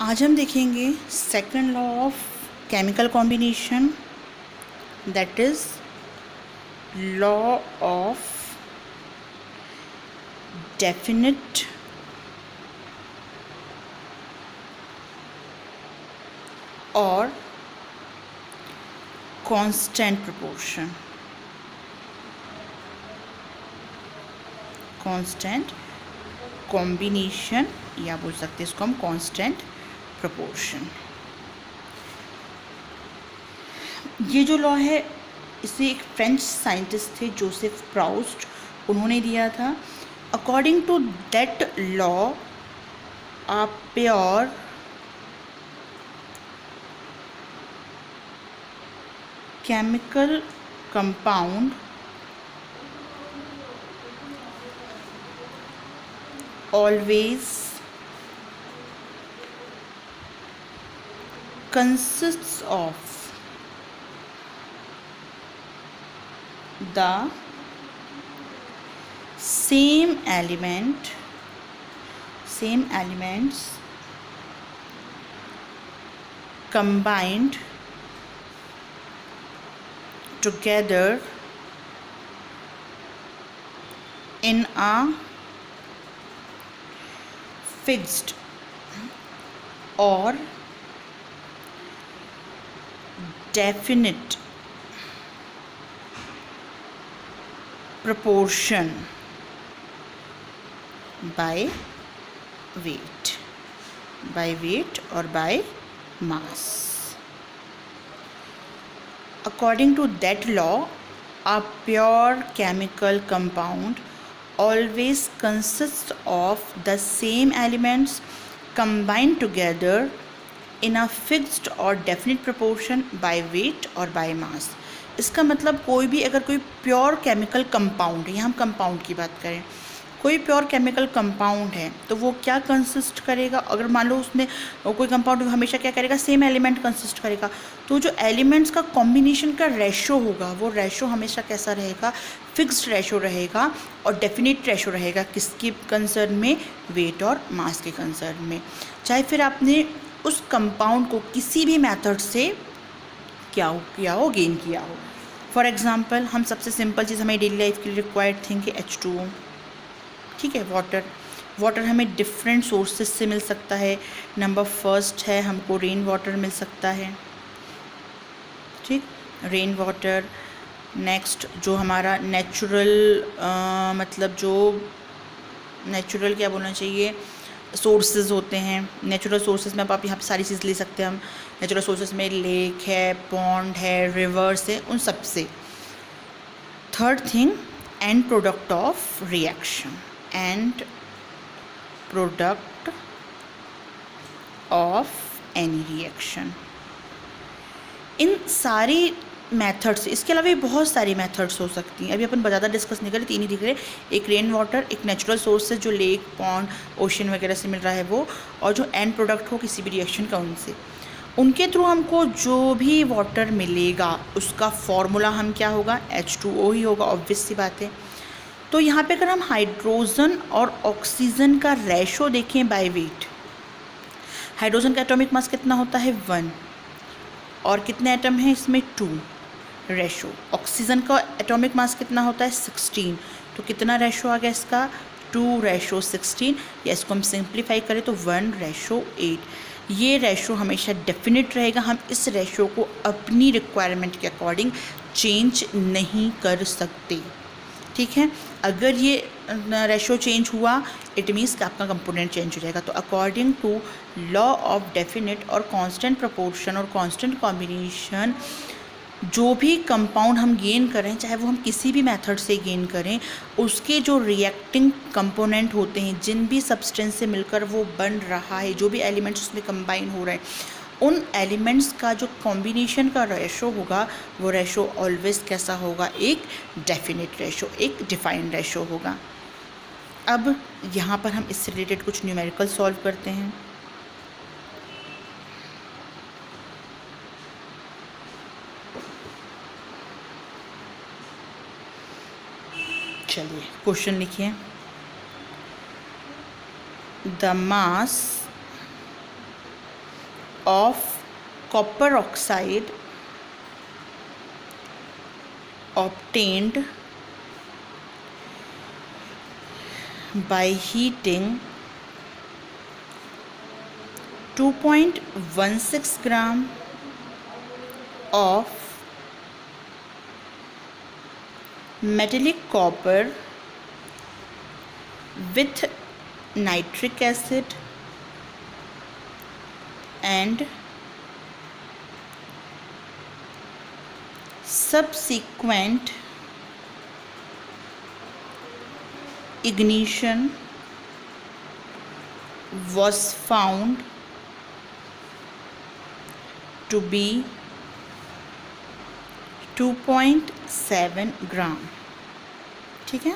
आज हम देखेंगे second law of chemical combination, that is law of definite और कांस्टेंट प्रोपोर्शन। कांस्टेंट कॉम्बिनेशन या बोल सकते हैं इसको हम कांस्टेंट प्रोपोर्शन। ये जो लॉ है इसे एक फ्रेंच साइंटिस्ट थे जोसेफ प्राउस्ट, उन्होंने दिया था। According to that law a pure chemical compound always consists of the same elements combined together in a fixed or definite proportion by weight or by mass. According to that law, a pure chemical compound always consists of the same elements combined together in a fixed or definite proportion by weight or by mass. इसका मतलब कोई भी अगर कोई pure chemical compound, यहाँ हम compound की बात करें, कोई प्योर केमिकल कंपाउंड है तो वो क्या कंसिस्ट करेगा। अगर मान लो उसने कोई कंपाउंड हमेशा क्या करेगा, सेम एलिमेंट कंसिस्ट करेगा, तो जो एलिमेंट्स का कॉम्बिनेशन का रेशो होगा वो रेशो हमेशा कैसा रहेगा, फिक्स्ड रेशो रहेगा और डेफिनेट रेशो रहेगा। किसके कंसर्न में, वेट और मास के कंसर्न में। चाहे फिर आपने उस कंपाउंड को किसी भी मेथड से क्या हो गेन किया हो। फॉर एग्जांपल हम सबसे सिंपल चीज़ हमें डेली लाइफ के लिए रिक्वायर्ड थिंग है H2O, ठीक है। वाटर हमें डिफरेंट सोर्सेज से मिल सकता है। नंबर फर्स्ट है हमको रेन वाटर मिल सकता है, ठीक, रेन वाटर। नेक्स्ट जो हमारा नेचुरल मतलब जो नेचुरल क्या बोलना चाहिए, सोर्सेज होते हैं। नेचुरल सोर्सेज में आप यहाँ पे सारी चीज़ ले सकते हैं हम। नेचुरल सोर्सेज में लेक है, पॉन्ड है, रिवर्स है, उन सब से। Third thing, end product of reaction, end product of any reaction. इन सारी मेथड्स, इसके अलावा भी बहुत सारी मेथड्स हो सकती हैं। अभी अपन ज़्यादा डिस्कस नहीं करें, तीन ही दिख रहे, एक रेन वाटर, एक नेचुरल सोर्स से जो लेक, पॉन्ड, ओशन वगैरह से मिल रहा है वो, और जो एंड प्रोडक्ट हो किसी भी रिएक्शन का उनसे, उनके थ्रू हमको जो भी वाटर मिलेगा उसका फॉर्मूला हम क्या होगा, H2O ही होगा, ऑब्वियस सी बात है। तो यहाँ पे अगर हम हाइड्रोजन और ऑक्सीजन का रेशो देखें बाय वेट, हाइड्रोजन का एटॉमिक मास कितना होता है 1, और कितने एटम हैं इसमें 2 रेशो। ऑक्सीजन का एटॉमिक मास कितना होता है 16, तो कितना रेशो आ गया इसका 2:16, या इसको हम सिंप्लीफाई करें तो 1:8। ये रेशो हमेशा डेफिनेट रहेगा। हम इस रेशो को अपनी रिक्वायरमेंट के अकॉर्डिंग चेंज नहीं कर सकते, ठीक है। अगर ये रेशो चेंज हुआ इट मीन्स कि आपका कंपोनेंट चेंज हो जाएगा। तो according to law of definite और कांस्टेंट प्रोपोर्शन और कांस्टेंट कॉम्बिनेशन, जो भी कंपाउंड हम गेन करें, चाहे वो हम किसी भी मेथड से गेन करें, उसके जो रिएक्टिंग कंपोनेंट होते हैं, जिन भी सब्सटेंस से मिलकर वो बन रहा है, जो भी एलिमेंट्स उसमें कंबाइन हो रहे हैं, उन एलिमेंट्स का जो कॉम्बिनेशन का रेशो होगा वो रेशो ऑलवेज कैसा होगा, एक डेफिनेट रेशो, एक डिफाइंड रेशो होगा। अब यहाँ पर हम इससे रिलेटेड कुछ न्यूमेरिकल सॉल्व करते हैं। चलिए क्वेश्चन लिखिए। The mass of copper oxide obtained by heating 2.16 gram of metallic copper with nitric acid and subsequent ignition was found to be 2.7 ग्राम। ठीक है,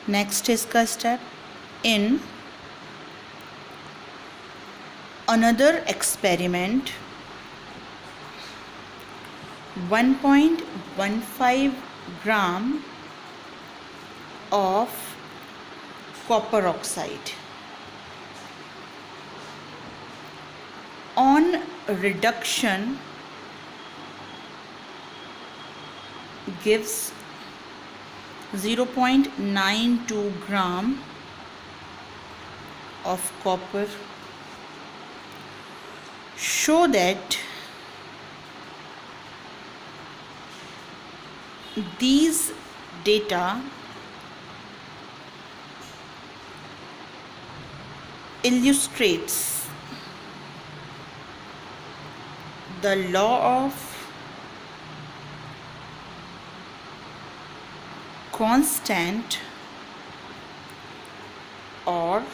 नेक्स्ट इसका step. In another experiment 1.15 gram of copper oxide on reduction gives 0.92 gram of copper. Show that these data illustrates the law of constant और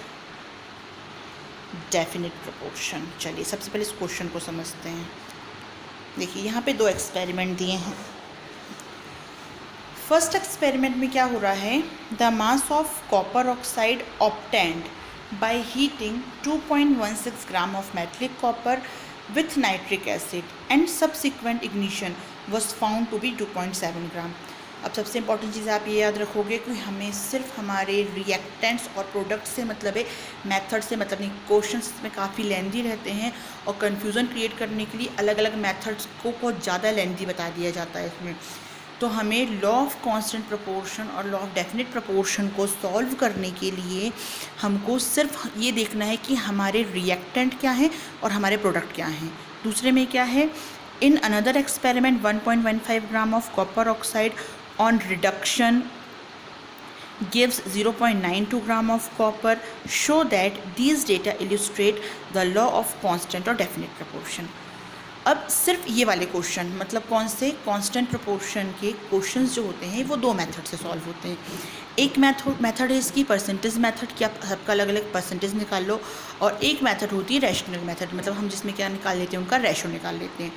definite proportion. चलिए सबसे पहले इस question को समझते हैं। देखिए यहाँ पे दो एक्सपेरिमेंट दिए हैं। फर्स्ट एक्सपेरिमेंट में क्या हो रहा है, the mass of copper oxide obtained by heating 2.16 gram of metallic copper with nitric acid and subsequent ignition was found to be 2.7 gram। अब सबसे इंपॉर्टेंट चीज़ आप ये याद रखोगे कि हमें सिर्फ हमारे रिएक्टेंट्स और प्रोडक्ट से मतलब है, मेथड से मतलब नहीं। क्वेश्चंस में काफ़ी लेंदी रहते हैं और कन्फ्यूज़न क्रिएट करने के लिए अलग अलग मेथड्स को बहुत ज़्यादा लेंदी बता दिया जाता है इसमें। तो हमें लॉ ऑफ कांस्टेंट प्रोपोर्शन और लॉ ऑफ डेफिनेट प्रोपोर्शन को सॉल्व करने के लिए हमको सिर्फ ये देखना है कि हमारे रिएक्टेंट क्या हैं और हमारे प्रोडक्ट क्या हैं। दूसरे में क्या है, in another experiment 1.15 gram of copper oxide on reduction gives 0.92 gram of copper. Show that these data illustrate the law of constant और definite proportion। अब सिर्फ ये वाले क्वेश्चन मतलब कौन से, कांस्टेंट प्रोपोर्शन के क्वेश्चंस जो होते हैं वो दो मेथड से सॉल्व होते हैं। एक मेथड है इसकी परसेंटेज मेथड कि आप सबका अलग अलग परसेंटेज निकाल लो, और एक मेथड होती है रैशनल मेथड, मतलब हम जिसमें क्या निकाल लेते हैं, उनका रेशो निकाल लेते हैं।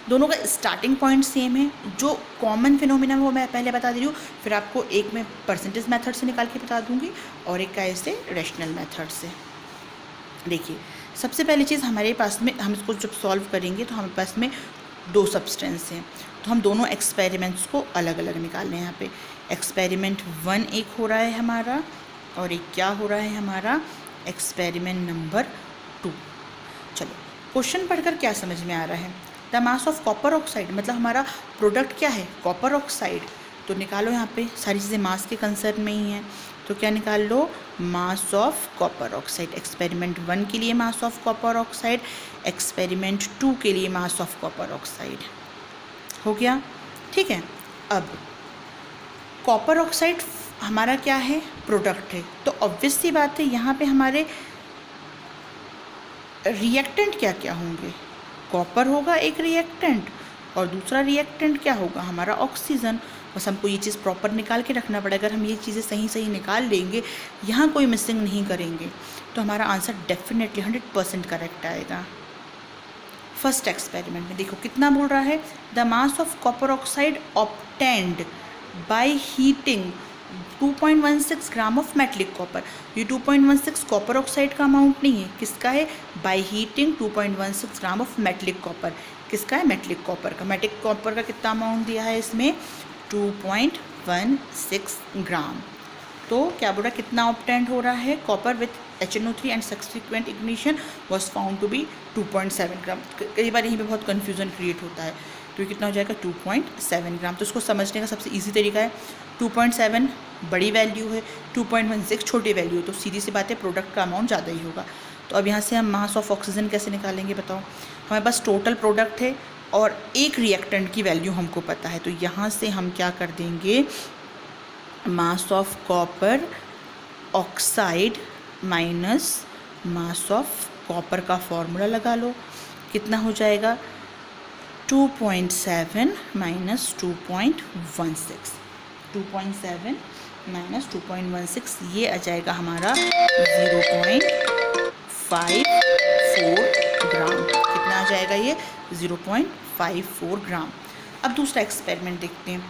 दोनों का स्टार्टिंग पॉइंट सेम है। जो कॉमन फिनोमिना वो मैं पहले बता दे रही हूँ, फिर आपको एक मैं परसेंटेज मेथड से निकाल के बता दूँगी और एक का ऐसे रैशनल मेथड से। देखिए सबसे पहली चीज़ हमारे पास में, हम इसको जब सॉल्व करेंगे तो हमारे पास में दो सब्सटेंस हैं, तो हम दोनों एक्सपेरिमेंट्स को अलग अलग निकाल लें। यहाँ पे एक्सपेरिमेंट 1 एक हो रहा है हमारा, और एक क्या हो रहा है हमारा, एक्सपेरिमेंट नंबर 2। चलो क्वेश्चन पढ़कर क्या समझ में आ रहा है, the mass of copper oxide मतलब हमारा प्रोडक्ट क्या है, कॉपर ऑक्साइड। तो निकालो, यहाँ पे सारी चीज़ें मास के कंसर्न में ही हैं, तो क्या निकाल लो, mass of copper oxide. Experiment 1 के लिए mass of copper oxide, experiment 2 के लिए मास ऑफ कॉपर ऑक्साइड हो गया। ठीक है, अब कॉपर ऑक्साइड हमारा क्या है, प्रोडक्ट है, तो ऑब्वियस सी बात है यहाँ पे हमारे रिएक्टेंट क्या क्या होंगे, कॉपर होगा एक रिएक्टेंट, और दूसरा रिएक्टेंट क्या होगा हमारा ऑक्सीजन। बस हमको ये चीज़ प्रॉपर निकाल के रखना पड़ेगा। अगर हम ये चीज़ें सही सही निकाल लेंगे, यहाँ कोई मिसिंग नहीं करेंगे, तो हमारा आंसर डेफिनेटली 100% करेक्ट आएगा। फर्स्ट एक्सपेरिमेंट में देखो कितना बोल रहा है, the mass of copper oxide obtained by heating 2.16 gram of metallic copper. ये 2.16 कॉपर ऑक्साइड का अमाउंट नहीं है, किसका है, by heating 2.16 gram of metallic copper. किसका है, मेटलिक कॉपर का। मेटलिक कॉपर का कितना अमाउंट दिया है इसमें, 2.16 ग्राम। तो क्या बोल रहा है, कितना ऑब्टेंड हो रहा है, copper with HNO3 and subsequent ignition was found to be 2.7 gram. कई बार यहीं पे बहुत कन्फ्यूज़न क्रिएट होता है, तो ये कितना हो जाएगा 2.7 ग्राम। तो उसको समझने का सबसे ईजी तरीका है, 2.7 बड़ी वैल्यू है, 2.16 छोटी वैल्यू है, तो सीधी सी बात है प्रोडक्ट का अमाउंट ज़्यादा ही होगा। तो अब यहाँ से हम मास ऑफ ऑक्सीजन कैसे निकालेंगे बताओ। हमारे पास टोटल प्रोडक्ट है और एक रिएक्टेंट की वैल्यू हमको पता है, तो यहाँ से हम क्या कर देंगे, मास of copper oxide minus mass of copper का फॉर्मूला लगा लो, कितना हो जाएगा 2.7 माइनस 2.16, 2.7 माइनस 2.16 ये आ जाएगा हमारा 0.54 ग्राम। कितना आ जाएगा ये 0.54 ग्राम। अब दूसरा एक्सपेरिमेंट देखते हैं।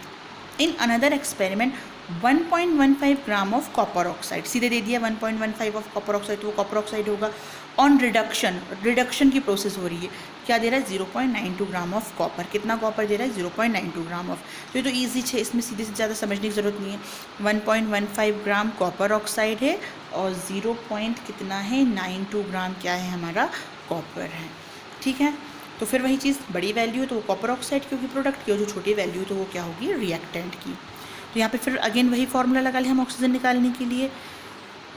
In another experiment 1.15 gram of copper oxide, सीधे दे दिया 1.15 ऑफ कॉपर ऑक्साइड, तो वो कॉपर ऑक्साइड होगा। ऑन रिडक्शन की प्रोसेस हो रही है, क्या दे रहा है 0.92 ग्राम ऑफ कॉपर। कितना कॉपर दे रहा है 0.92 ग्राम ऑफ। तो ये तो ईजी है, इसमें सीधे से ज़्यादा समझने की ज़रूरत नहीं है। 1.15 ग्राम कॉपर ऑक्साइड है और 0. कितना है 92 ग्राम क्या है हमारा कॉपर है। ठीक है, तो फिर वही चीज़, बड़ी वैल्यू है तो वो कॉपर ऑक्साइड की होगी प्रोडक्ट की, और जो छोटी वैल्यू है तो वो क्या होगी रिएक्टेंट की। तो यहाँ पे फिर अगेन वही फॉर्मूला लगा लिया हम ऑक्सीजन निकालने के लिए,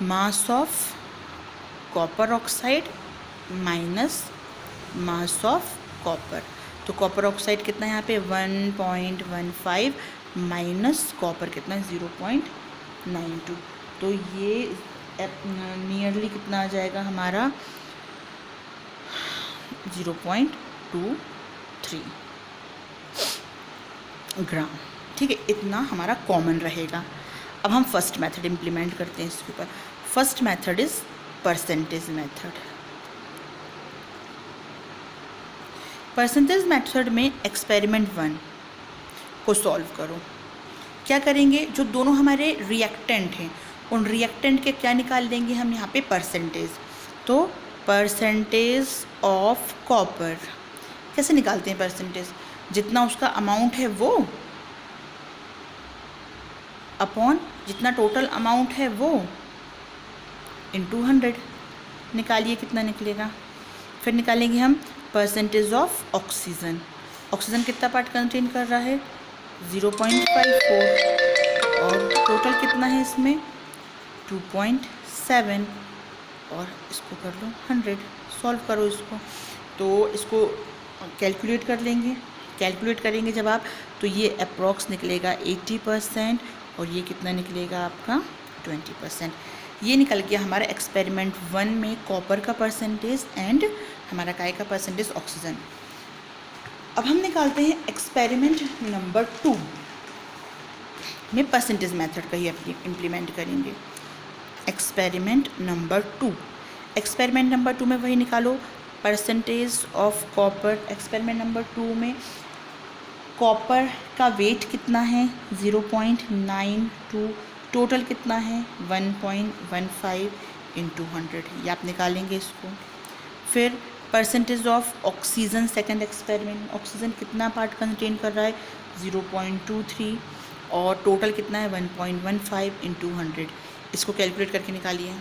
mass of copper oxide minus mass of copper. तो कॉपर ऑक्साइड कितना है यहाँ पे 1.15 माइनस कॉपर कितना है 0.92, तो ये नियरली कितना आ जाएगा हमारा 0.23 ग्राम। ठीक है, इतना हमारा कॉमन रहेगा। अब हम फर्स्ट मेथड इम्प्लीमेंट करते हैं इसके ऊपर। First method is percentage method. Percentage method में एक्सपेरिमेंट 1 को सॉल्व करो। क्या करेंगे, जो दोनों हमारे रिएक्टेंट हैं उन रिएक्टेंट के क्या निकाल देंगे हम यहाँ पे परसेंटेज। तो परसेंटेज ऑफ कॉपर कैसे निकालते हैं परसेंटेज, जितना उसका अमाउंट है वो अपॉन जितना टोटल अमाउंट है वो इंटू 100। निकालिए कितना निकलेगा। फिर निकालेंगे हम परसेंटेज ऑफ ऑक्सीजन। ऑक्सीजन कितना पार्ट कंटेन कर रहा है 0.54 और टोटल कितना है इसमें 2.7 और इसको कर लो 100। सॉल्व करो इसको, तो इसको कैलकुलेट कर लेंगे। कैलकुलेट करेंगे जब आप, तो ये अप्रॉक्स निकलेगा 80% और ये कितना निकलेगा आपका 20%। ये निकल गया हमारा एक्सपेरिमेंट 1 में कॉपर का परसेंटेज एंड हमारा काय का परसेंटेज ऑक्सीजन। अब हम निकालते हैं एक्सपेरिमेंट नंबर 2 में परसेंटेज मेथड का ही इम्प्लीमेंट करेंगे। एक्सपेरिमेंट नंबर 2, एक्सपेरिमेंट नंबर 2 में वही निकालो percentage of copper. Experiment number 2 में कॉपर का वेट कितना है 0.92, टोटल कितना है 1.15 इंटू 100, ये आप निकालेंगे इसको। फिर percentage of oxygen second experiment, oxygen कितना पार्ट कंटेन कर रहा है 0.23 और टोटल कितना है 1.15 इंटू 100, इसको कैलकुलेट करके निकालिए।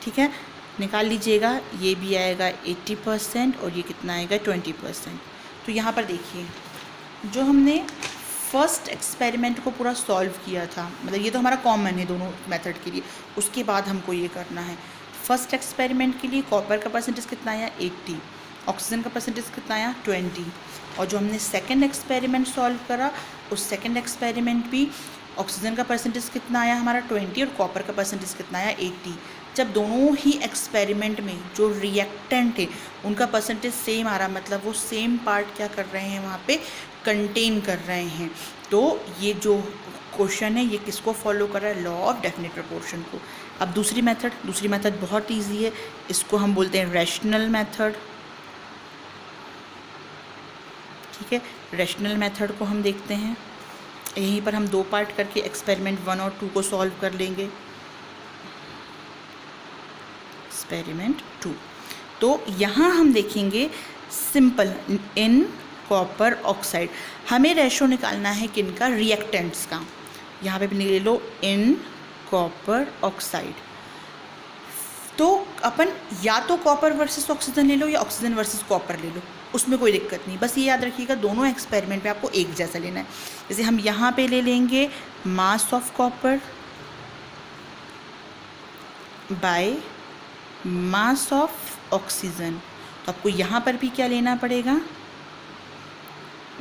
ठीक है, निकाल लीजिएगा। ये भी आएगा 80% और ये कितना आएगा 20%। तो यहाँ पर देखिए, जो हमने फर्स्ट एक्सपेरिमेंट को पूरा सॉल्व किया था, मतलब ये तो हमारा कॉमन है दोनों मेथड के लिए, उसके बाद हमको ये करना है। फर्स्ट एक्सपेरिमेंट के लिए कॉपर का परसेंटेज कितना आया 80, ऑक्सीजन का परसेंटेज कितना आया 20, और जो हमने सेकेंड एक्सपेरिमेंट सॉल्व करा उस सेकेंड एक्सपेरिमेंट भी ऑक्सीजन का परसेंटेज कितना आया हमारा 20 और कॉपर का परसेंटेज कितना आया 80। जब दोनों ही एक्सपेरिमेंट में जो रिएक्टेंट है उनका परसेंटेज सेम आ रहा, मतलब वो सेम पार्ट क्या कर रहे हैं वहाँ पे कंटेन कर रहे हैं, तो ये जो क्वेश्चन है ये किसको फॉलो कर रहा है, लॉ ऑफ डेफिनेट प्रोपोर्शन को। अब दूसरी मेथड बहुत ईजी है, इसको हम बोलते हैं रैशनल मेथड। ठीक है, रैशनल मेथड को हम देखते हैं। यहीं पर हम 2 पार्ट करके एक्सपेरिमेंट 1 और 2 को सॉल्व कर लेंगे। एक्सपेरिमेंट 2, तो यहाँ हम देखेंगे सिंपल इन कॉपर ऑक्साइड, हमें रेशो निकालना है किनका, रिएक्टेंट्स का। यहाँ पे भी ले लो इन कॉपर ऑक्साइड। तो अपन या तो कॉपर वर्सेस ऑक्सीजन ले लो या ऑक्सीजन वर्सेस कॉपर ले लो, उसमें कोई दिक्कत नहीं। बस ये याद रखिएगा दोनों एक्सपेरिमेंट पे आपको एक जैसा लेना है। जैसे हम यहाँ पे ले लेंगे मास of copper by mass of oxygen, तो आपको यहाँ पर भी क्या लेना पड़ेगा,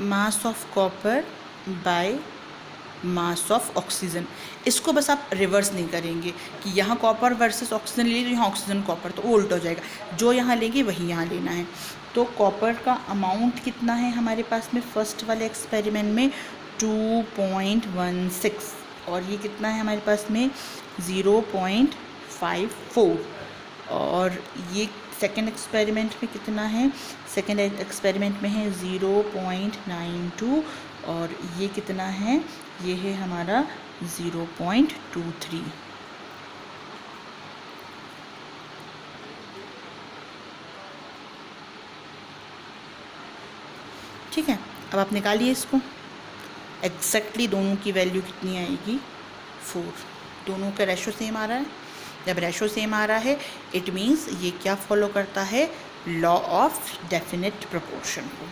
मास of copper by mass of oxygen. इसको बस आप रिवर्स नहीं करेंगे कि यहाँ कॉपर वर्सेस ऑक्सीजन ले ली तो यहाँ ऑक्सीजन कॉपर, तो वो उल्टा हो जाएगा। जो यहाँ लेंगे वही यहाँ लेना है। तो कॉपर का अमाउंट कितना है हमारे पास में फर्स्ट वाले एक्सपेरिमेंट में 2.16, और ये कितना है हमारे पास में 0.54, और ये सेकेंड एक्सपेरिमेंट में कितना है, सेकेंड एक्सपेरिमेंट में है 0.92, और ये कितना है, ये है हमारा 0.23। ठीक है, अब आप निकालिए इसको। एग्जैक्टली दोनों की वैल्यू कितनी आएगी, 4। दोनों का रेशो सेम आ रहा है। जब रेशो सेम आ रहा है इट मीन्स ये क्या फॉलो करता है, लॉ ऑफ डेफिनेट प्रोपोर्शन को।